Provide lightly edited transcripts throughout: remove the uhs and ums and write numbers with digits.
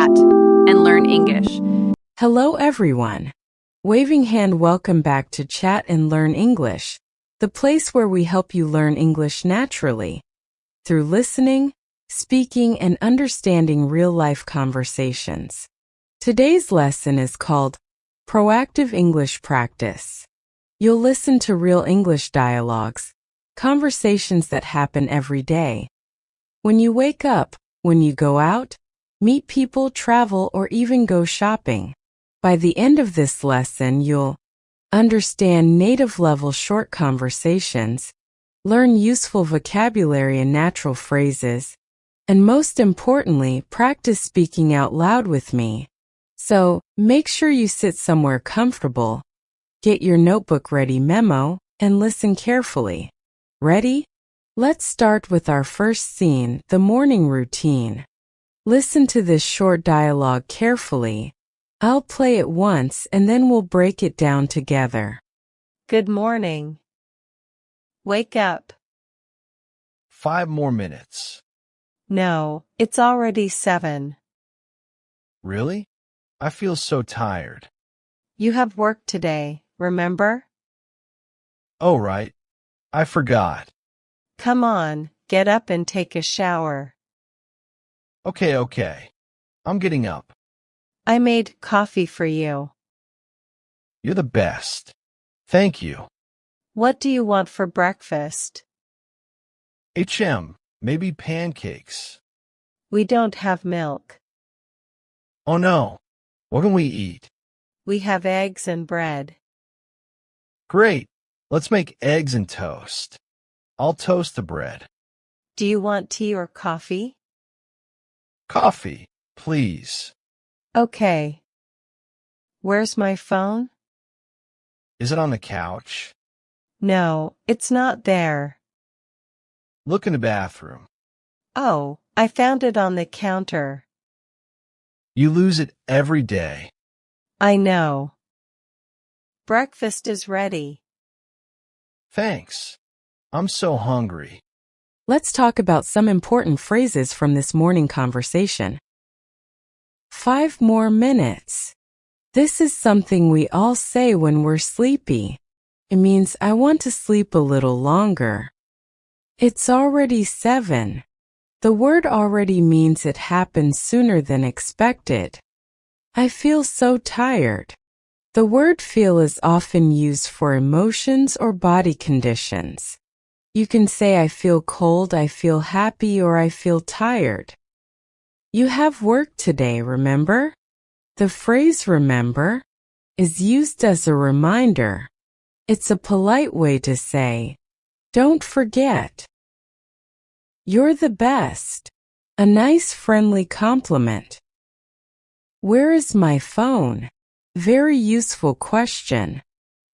chat and learn English. Hello, everyone. Waving hand, welcome back to Chat and Learn English, the place where we help you learn English naturally through listening, speaking, and understanding real-life conversations. Today's lesson is called Proactive English Practice. You'll listen to real English dialogues, conversations that happen every day. When you wake up, when you go out, meet people, travel, or even go shopping. By the end of this lesson, you'll understand native-level short conversations, learn useful vocabulary and natural phrases, and most importantly, practice speaking out loud with me. So, make sure you sit somewhere comfortable, get your notebook ready, memo, and listen carefully. Ready? Let's start with our first scene, the morning routine. Listen to this short dialogue carefully. I'll play it once and then we'll break it down together. Good morning. Wake up. 5 more minutes. No, it's already 7. Really? I feel so tired. You have work today, remember? Oh, right. I forgot. Come on, get up and take a shower. Okay. I'm getting up. I made coffee for you. You're the best. Thank you. What do you want for breakfast? Maybe pancakes. We don't have milk. Oh no. What can we eat? We have eggs and bread. Great. Let's make eggs and toast. I'll toast the bread. Do you want tea or coffee? Coffee, please. Okay. Where's my phone? Is it on the couch? No, it's not there. Look in the bathroom. Oh, I found it on the counter. You lose it every day. I know. Breakfast is ready. Thanks. I'm so hungry. Let's talk about some important phrases from this morning conversation. 5 more minutes. This is something we all say when we're sleepy. It means I want to sleep a little longer. It's already 7. The word already means it happened sooner than expected. I feel so tired. The word feel is often used for emotions or body conditions. You can say I feel cold, I feel happy, or I feel tired. You have work today, remember? The phrase remember is used as a reminder. It's a polite way to say, don't forget. You're the best. A nice friendly compliment. Where is my phone? Very useful question.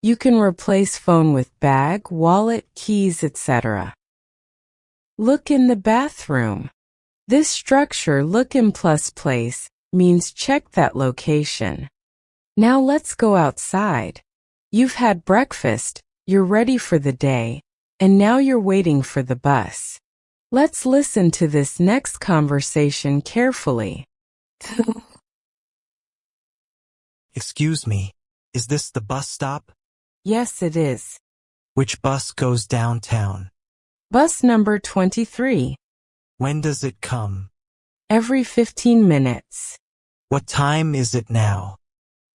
You can replace phone with bag, wallet, keys, etc. Look in the bathroom. This structure, look in plus place, means check that location. Now let's go outside. You've had breakfast, you're ready for the day, and now you're waiting for the bus. Let's listen to this next conversation carefully. Excuse me, is this the bus stop? Yes, it is. Which bus goes downtown? Bus number 23. When does it come? Every 15 minutes. What time is it now?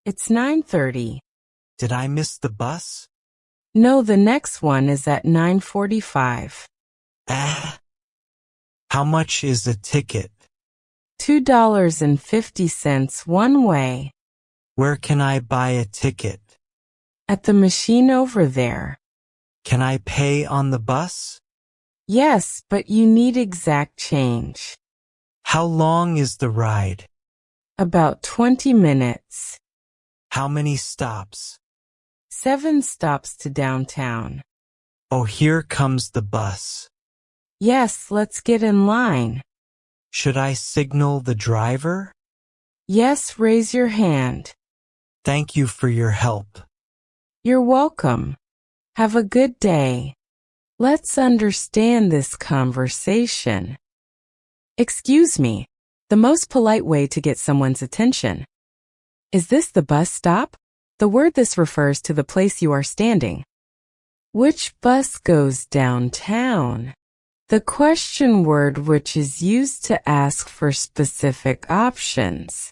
It's 9:30. Did I miss the bus? No, the next one is at 9:45. How much is a ticket? $2.50 one way. Where can I buy a ticket? At the machine over there. Can I pay on the bus? Yes, but you need exact change. How long is the ride? About 20 minutes. How many stops? 7 stops to downtown. Oh, here comes the bus. Yes, let's get in line. Should I signal the driver? Yes, raise your hand. Thank you for your help. You're welcome. Have a good day. Let's understand this conversation. Excuse me, The most polite way to get someone's attention. Is this the bus stop? The word this refers to the place you are standing. Which bus goes downtown? The question word which is used to ask for specific options.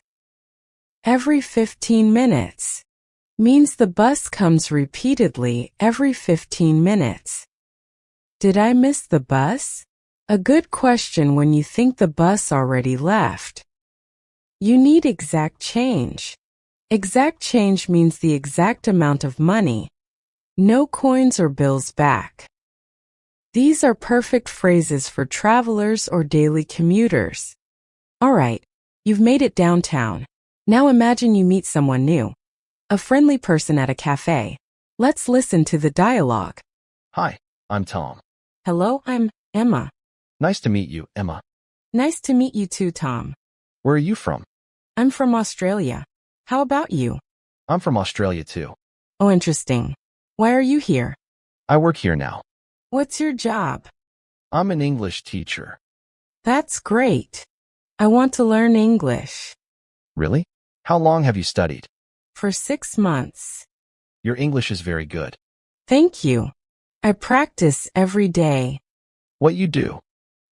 Every 15 minutes means the bus comes repeatedly every 15 minutes. Did I miss the bus? A good question when you think the bus already left. You need exact change. Exact change means the exact amount of money. No coins or bills back. These are perfect phrases for travelers or daily commuters. All right, you've made it downtown. Now imagine you meet someone new. A friendly person at a cafe. Let's listen to the dialogue. Hi, I'm Tom. Hello, I'm Emma. Nice to meet you, Emma. Nice to meet you too, Tom. Where are you from? I'm from Australia. How about you? I'm from Australia too. Oh, interesting. Why are you here? I work here now. What's your job? I'm an English teacher. That's great. I want to learn English. Really? How long have you studied? For 6 months. Your English is very good. Thank you. I practice every day. What you do?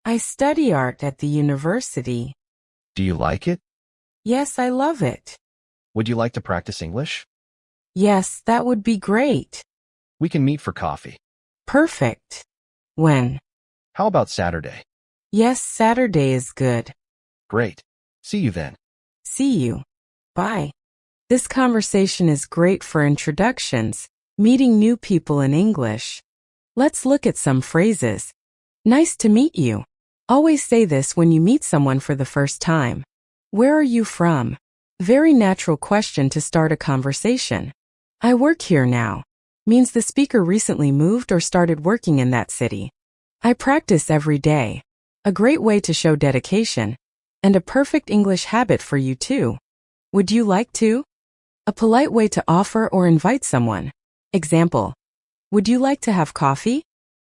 I study art at the university. Do you like it? Yes, I love it. Would you like to practice English? Yes, that would be great. We can meet for coffee. Perfect. When? How about Saturday? Yes, Saturday is good. Great. See you then. See you. Bye. This conversation is great for introductions, meeting new people in English. Let's look at some phrases. Nice to meet you. Always say this when you meet someone for the first time. Where are you from? Very natural question to start a conversation. I work here now. Means the speaker recently moved or started working in that city. I practice every day. A great way to show dedication. And a perfect English habit for you too. Would you like to? A polite way to offer or invite someone. Example. Would you like to have coffee?